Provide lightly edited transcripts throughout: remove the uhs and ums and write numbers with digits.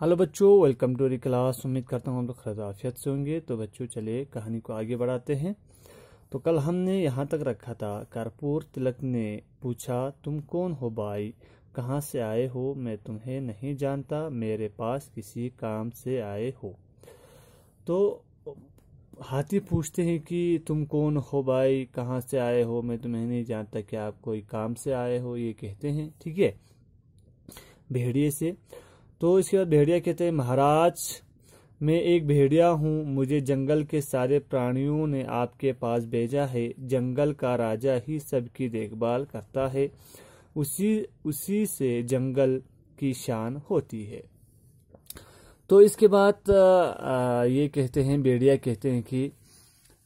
Hello बच्चों, welcome to री class. उम्मीद करता हूँ हम लोग खैरियत से होंगे। तो बच्चों चलिए कहानी को आगे बढ़ाते हैं। तो कल हमने यहाँ तक रखा था। कर्पूर तिलक ने पूछा, तुम कौन हो भाई, कहाँ से आए हो? मैं तुम्हें नहीं जानता, मेरे पास किसी काम से आए हो। तो हाथी पूछते हैं कि तुम कौन हो भाई, कहाँ से आए हो, मैं तुम्हें नहीं जानता, क्या आप कोई काम से आए हो? ये कहते हैं, ठीक है, भेड़िए से। तो इसके बाद भेड़िया कहते हैं, महाराज मैं एक भेड़िया हूँ, मुझे जंगल के सारे प्राणियों ने आपके पास भेजा है। जंगल का राजा ही सबकी देखभाल करता है, उसी से जंगल की शान होती है। तो इसके बाद ये कहते हैं, भेड़िया कहते हैं कि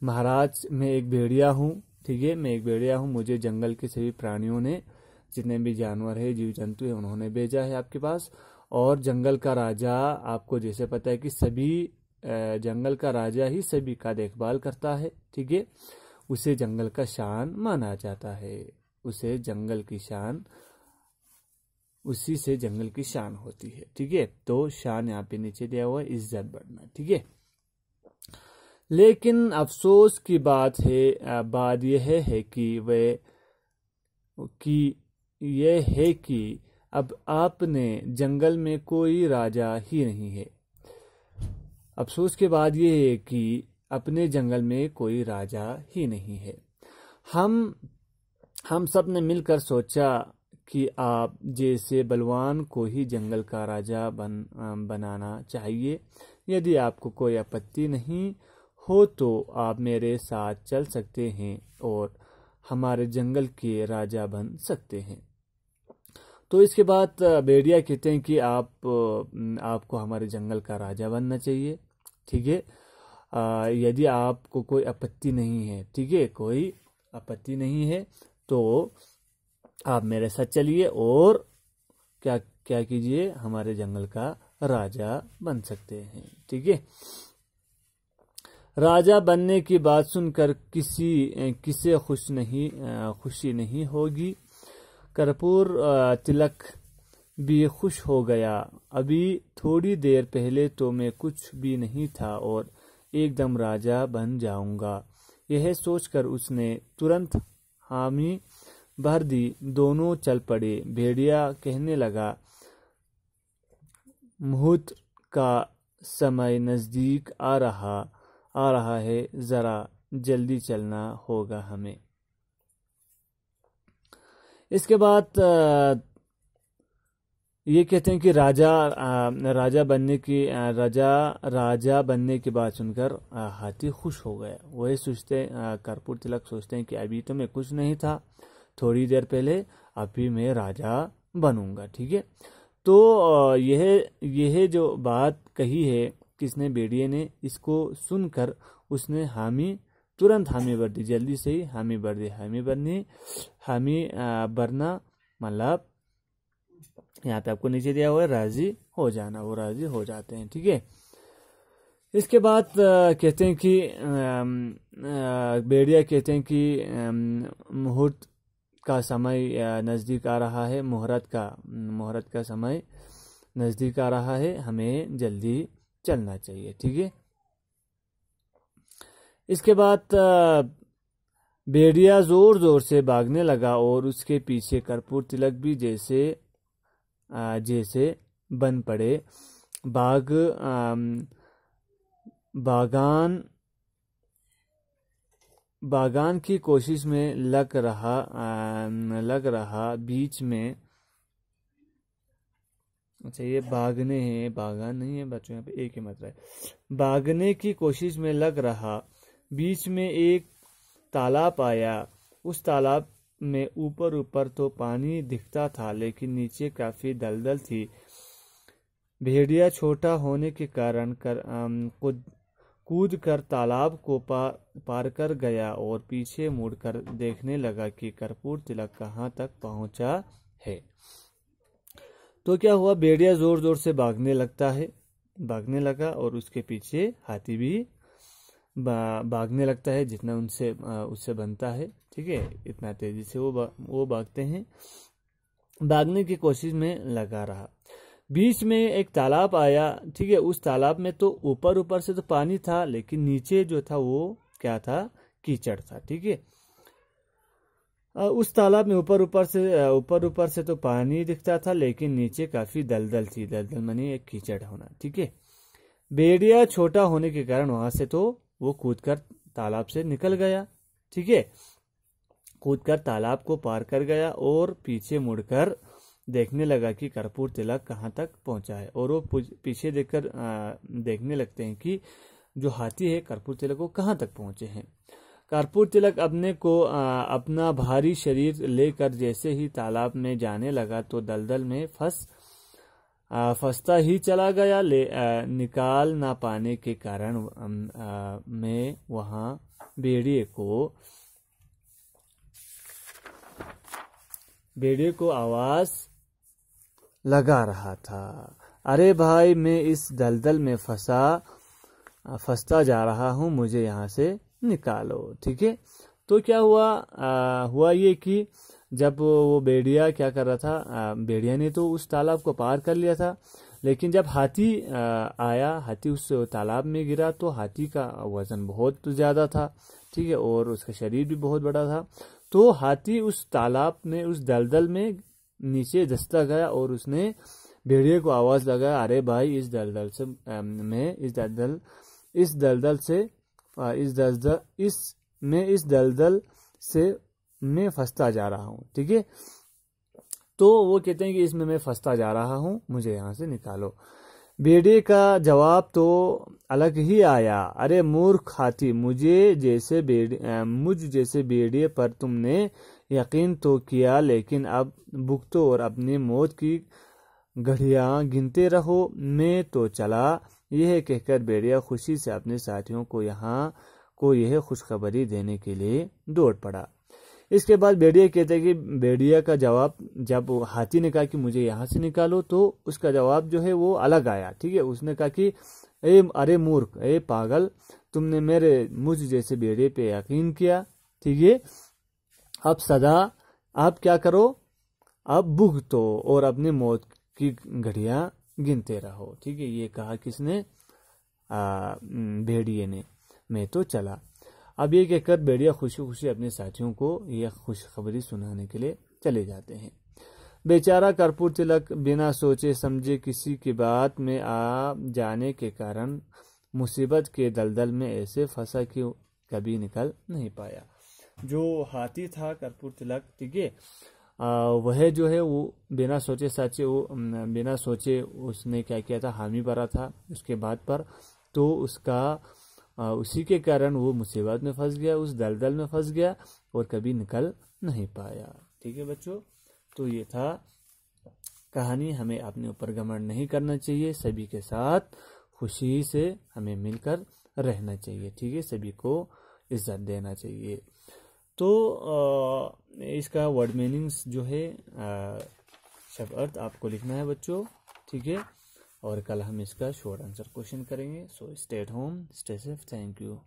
महाराज मैं एक भेड़िया हूँ, ठीक है, मैं एक भेड़िया हूँ, मुझे जंगल के सभी प्राणियों ने, जितने भी जानवर है, जीव जंतु है, उन्होंने भेजा है आपके पास। और जंगल का राजा, आपको जैसे पता है कि सभी जंगल का राजा ही सभी का देखभाल करता है, ठीक है, उसे जंगल का शान माना जाता है, उसे जंगल की शान, उसी से जंगल की शान होती है, ठीक है। तो शान यहाँ पे नीचे दिया हुआ है, इज्जत बढ़ना, ठीक है। लेकिन अफसोस की बात यह है कि अब आपने जंगल में कोई राजा ही नहीं है। अफसोस के बाद यह है कि अपने जंगल में कोई राजा ही नहीं है। हम सब ने मिलकर सोचा कि आप जैसे बलवान को ही जंगल का राजा बनाना चाहिए। यदि आपको कोई आपत्ति नहीं हो तो आप मेरे साथ चल सकते हैं और हमारे जंगल के राजा बन सकते हैं। तो इसके बाद भेड़िया कहते हैं कि आपको हमारे जंगल का राजा बनना चाहिए, ठीक है, यदि आपको कोई आपत्ति नहीं है, ठीक है, कोई आपत्ति नहीं है तो आप मेरे साथ चलिए और क्या क्या कीजिए, हमारे जंगल का राजा बन सकते हैं, ठीक है। राजा बनने की बात सुनकर किसे खुशी नहीं होगी। कर्पूर तिलक भी खुश हो गया। अभी थोड़ी देर पहले तो मैं कुछ भी नहीं था और एकदम राजा बन जाऊंगा। यह सोचकर उसने तुरंत हामी भर दी। दोनों चल पड़े। भेड़िया कहने लगा, मुहूर्त का समय नजदीक आ रहा है, जरा जल्दी चलना होगा हमें। इसके बाद ये कहते हैं कि राजा बनने की बात सुनकर हाथी खुश हो गया। वही सोचते, कर्पूर तिलक सोचते हैं कि अभी तो मैं कुछ नहीं था, थोड़ी देर पहले, अभी मैं राजा बनूंगा, ठीक है। तो यह जो बात कही है किसने, भेड़िए ने, इसको सुनकर उसने तुरंत हामी भर दी, जल्दी से ही हामी भर दी। हामी भरना मतलब यहाँ पे आपको नीचे दिया हुआ है राजी हो जाना, वो राजी हो जाते हैं, ठीक है। इसके बाद कहते हैं कि भेड़िया कहते हैं कि मुहूर्त का समय नजदीक आ रहा है, मुहूर्त का समय नजदीक आ रहा है, हमें जल्दी चलना चाहिए, ठीक है। इसके बाद भेड़िया जोर जोर से भागने लगा और उसके पीछे कर्पूर तिलक भी जैसे बन पड़े। बागान की कोशिश में लग रहा बीच में, अच्छा ये भागने हैं, बागान नहीं है बच्चों, यहाँ पे एक ही मतलब है। भागने की कोशिश में लग रहा, बीच में एक तालाब आया। उस तालाब में ऊपर तो पानी दिखता था, लेकिन नीचे काफी दलदल थी। भेड़िया छोटा होने के कारण कूद कर तालाब को पार कर गया और पीछे मुड़कर देखने लगा कि कर्पूर तिलक कहाँ तक पहुंचा है। तो क्या हुआ, भेड़िया जोर जोर से भागने भागने लगा और उसके पीछे हाथी भी भागने लगता है, जितना उससे बनता है, ठीक है, इतना तेजी से वो भागते हैं। भागने की कोशिश में लगा रहा। बीच में एक तालाब आया, ठीक है। उस तालाब में तो ऊपर ऊपर से तो पानी था, लेकिन नीचे जो था वो क्या था, कीचड़ था, ठीक है। उस तालाब में ऊपर ऊपर से तो पानी दिखता था, लेकिन नीचे काफी दलदल थी। दलदल मानी एक कीचड़ होना, ठीक है। भेड़िया छोटा होने के कारण वहां से तो वो कूदकर तालाब से निकल गया, ठीक है। कूदकर तालाब को पार कर गया और पीछे मुड़कर देखने लगा कि कर्पूर तिलक कहाँ तक पहुंचा है। और वो पीछे देखकर देखने लगते हैं कि जो हाथी है कर्पूर तिलक को कहाँ तक पहुंचे हैं। कर्पूर तिलक अपना भारी शरीर लेकर जैसे ही तालाब में जाने लगा तो दलदल में फंसता ही चला गया। निकाल ना पाने के कारण मैं वहां भेड़िए को आवाज लगा रहा था, अरे भाई मैं इस दलदल में फंसता जा रहा हूं, मुझे यहाँ से निकालो, ठीक है। तो क्या हुआ ये कि जब वो भेड़िया क्या कर रहा था, भेड़िया ने तो उस तालाब को पार कर लिया था, लेकिन जब हाथी आया, हाथी उस तालाब में गिरा तो हाथी का वजन बहुत ज्यादा था, ठीक है, और उसका शरीर भी बहुत बड़ा था। तो हाथी उस तालाब में, उस दलदल में नीचे धंसता गया और उसने भेड़िए को आवाज लगाया, अरे भाई इस दलदल से मैं फंसता जा रहा हूँ, ठीक है। तो वो कहते हैं कि इसमें मैं फंसता जा रहा हूँ, मुझे यहाँ से निकालो। भेड़िए का जवाब तो अलग ही आया, अरे मूर्ख हाथी, मुझ जैसे भेड़िए पर तुमने यकीन तो किया, लेकिन अब भुगतो और अपनी मौत की घड़ियां गिनते रहो, मैं तो चला। यह कहकर भेड़िया खुशी से अपने साथियों को यह खुशखबरी देने के लिए दौड़ पड़ा। इसके बाद भेड़िया कहते हैं कि भेड़िया का जवाब, जब हाथी ने कहा कि मुझे यहाँ से निकालो, तो उसका जवाब जो है वो अलग आया, ठीक है। उसने कहा कि अरे मूर्ख, पागल, तुमने मुझ जैसे भेड़िए पे यकीन किया, ठीक है। अब क्या करो, अब भुगतो और अपनी मौत की घड़ियां गिनते रहो, ठीक है। ये कहा किसने, भेड़िए ने, मैं तो चला। अब ये कहकर भेड़िया खुशी खुशी अपने साथियों को यह खुशखबरी सुनाने के लिए चले जाते हैं। बेचारा कर्पूर तिलक बिना सोचे समझे किसी की बात में आ जाने के कारण मुसीबत के दलदल में ऐसे फंसा कि कभी निकल नहीं पाया। जो हाथी था कर्पूर तिलक, ठीक है, वह जो है वो बिना सोचे उसने क्या किया था, हामी भरा था उसके बाद पर, तो उसी के कारण वो मुसीबत में फंस गया, उस दलदल में फंस गया और कभी निकल नहीं पाया, ठीक है बच्चों। तो ये था कहानी। हमें अपने ऊपर घमंड नहीं करना चाहिए, सभी के साथ खुशी से हमें मिलकर रहना चाहिए, ठीक है, सभी को इज्जत देना चाहिए। तो इसका वर्ड मीनिंग्स जो है, शब्द अर्थ आपको लिखना है बच्चों, ठीक है। और कल हम इसका शॉर्ट आंसर क्वेश्चन करेंगे। So stay at home, stay safe, thank you.